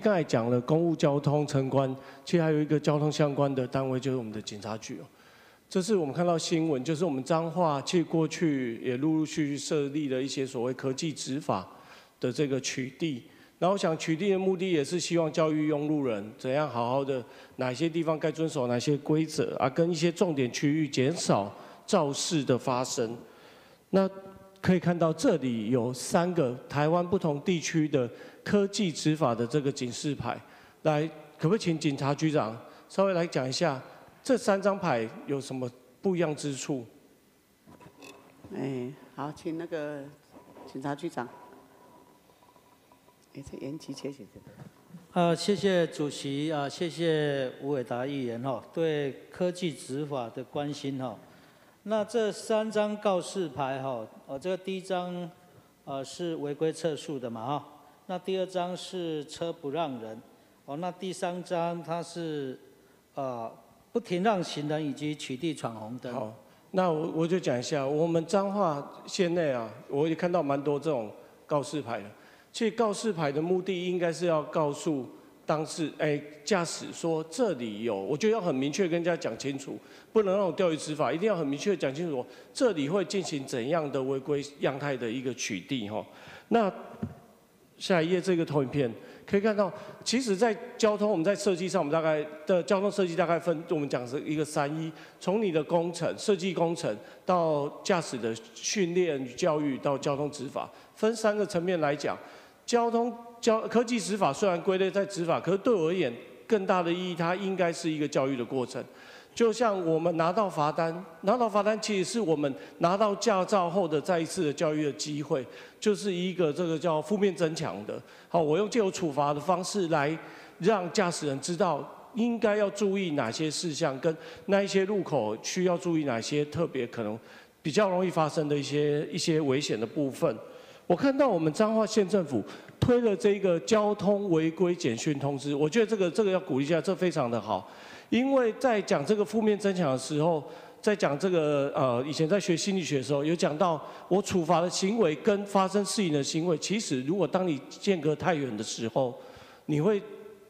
刚才讲了公务交通城关，其实还有一个交通相关的单位就是我们的警察局哦。这是我们看到新闻，就是我们彰化其实过去也陆陆续续设立了一些所谓科技执法的这个取缔。然后我想取缔的目的也是希望教育用路人怎样好好的哪些地方该遵守哪些规则啊，跟一些重点区域减少肇事的发生。那可以看到这里有3个台湾不同地区的科技执法的这个警示牌，来可不可以请警察局长稍微来讲一下这3张牌有什么不一样之处？好，请那个警察局长。这延期且写的。谢谢主席谢谢吴伟达议员对科技执法的关心那这3张告示牌这个第1张是违规测速的嘛那第2张是车不让人那第3张它是不停让行人以及取缔闯红灯。好，那我就讲一下，我们彰化县内我也看到蛮多这种告示牌的。其实告示牌的目的应该是要告诉驾驶说这里有，我觉得要很明确跟人家讲清楚，不能那种钓鱼执法，一定要很明确讲清楚，这里会进行怎样的违规样态的一个取缔那下一页这个投影片可以看到，其实在交通我们在设计上，我们大概的交通设计大概分，我们讲是一个3-1，从你的工程设计工程到驾驶的训练与教育到交通执法，分3个层面来讲。科技执法虽然归类在执法，可是对我而言更大的意义，它应该是一个教育的过程。就像我们拿到罚单其实是我们拿到驾照后的再一次的教育的机会，就是一个这个叫负面增强的。好，我用借由处罚的方式来让驾驶人知道应该要注意哪些事项，跟那一些路口需要注意哪些特别可能比较容易发生的一些危险的部分。我看到我们彰化县政府推了这个交通违规简讯通知，我觉得这个要鼓励一下，这非常的好。因为在讲这个负面增强的时候，在讲这个以前在学心理学的时候，有讲到我处罚的行为跟发生事情的行为，其实如果当你间隔太远的时候，你会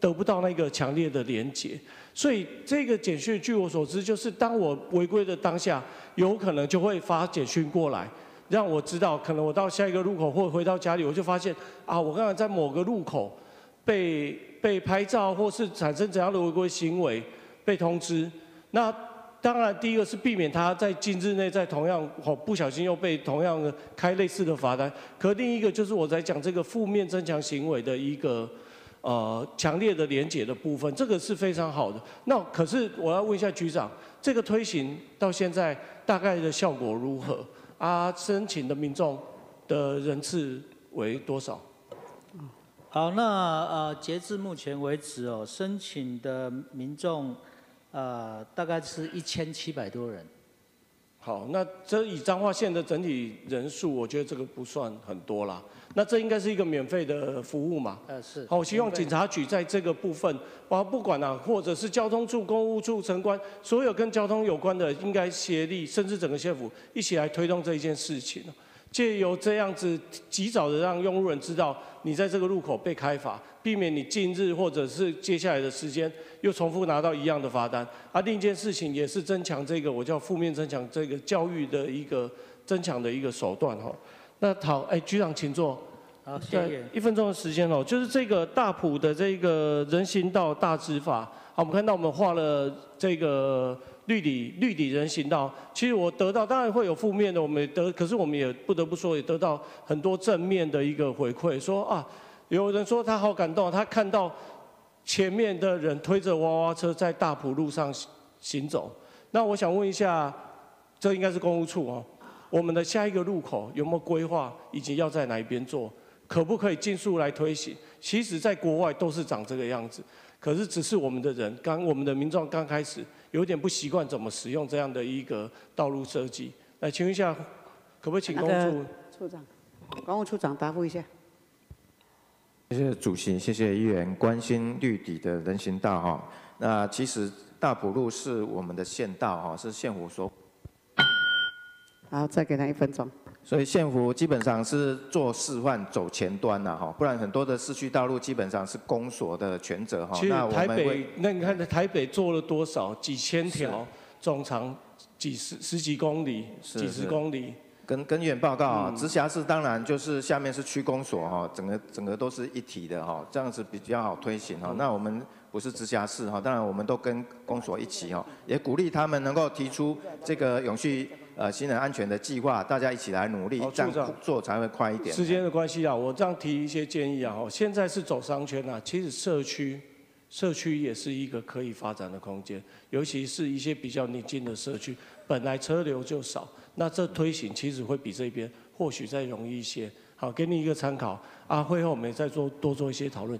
得不到那个强烈的连结。所以这个简讯，据我所知，就是当我违规的当下，有可能就会发简讯过来。让我知道，可能我到下一个路口或回到家里，我就发现我刚才在某个路口被拍照，或是产生怎样的违规行为被通知。那当然，第一个是避免他在今日内在同样不小心又被同样的开类似的罚单。可另一个就是我在讲这个负面增强行为的一个强烈的连结的部分，这个是非常好的。那可是我要问一下局长，这个推行到现在大概的效果如何？申请的民众的人次为多少？好，那截至目前为止申请的民众大概是1700多人。好，那这以彰化县的整体人数，我觉得这个不算很多啦。那这应该是一个免费的服务嘛？是。好，我希望警察局在这个部分，不管或者是交通处、公务处、城关，所有跟交通有关的，应该协力，甚至整个县府一起来推动这一件事情。借由这样子及早的让用路人知道你在这个路口被开罚，避免你近日或者是接下来的时间又重复拿到一样的罚单。另一件事情也是增强这个我叫负面增强这个教育的一个增强的一个手段那好，局长请坐。好，谢谢。1分钟的时间就是这个大埔的这个人行道大执法。好，我们看到我们画了这个绿底人行道。其实我得到当然会有负面的，可是我们也不得不说也得到很多正面的一个回馈，说有人说他好感动，他看到前面的人推着娃娃车在大埔路上行走。那我想问一下，这应该是公务处我们的下一个路口有没有规划，以及要在哪一边做？可不可以尽速来推行？其实在国外都是长这个样子，可是只是我们的人我们的民众刚开始有点不习惯怎么使用这样的一个道路设计。来，请问一下，可不可以请公务处长？公务处长答复一下。谢谢主席，谢谢议员关心绿底的人行道那其实大埔路是我们的县道是县府所。好，再给他1分钟。所以县府基本上是做示范走前端呐，哈，不然很多的市区道路基本上是公所的全责哈。其实那我们会你看台北做了多少？几千条，总长十几公里，几十公里。跟议员报告啊，直辖市当然就是下面是区公所哈，整个都是一体的哈，这样子比较好推行哈。那我们不是直辖市哈，当然我们都跟公所一起哈，也鼓励他们能够提出这个永续行人安全的计划，大家一起来努力，这样做才会快一点。时间的关系啊，我这样提一些建议啊，现在是走商圈啊，其实社区也是一个可以发展的空间，尤其是一些比较宁静的社区，本来车流就少，那这推行其实会比这边或许再容易一些。好，给你一个参考啊，会后我们再多做一些讨论。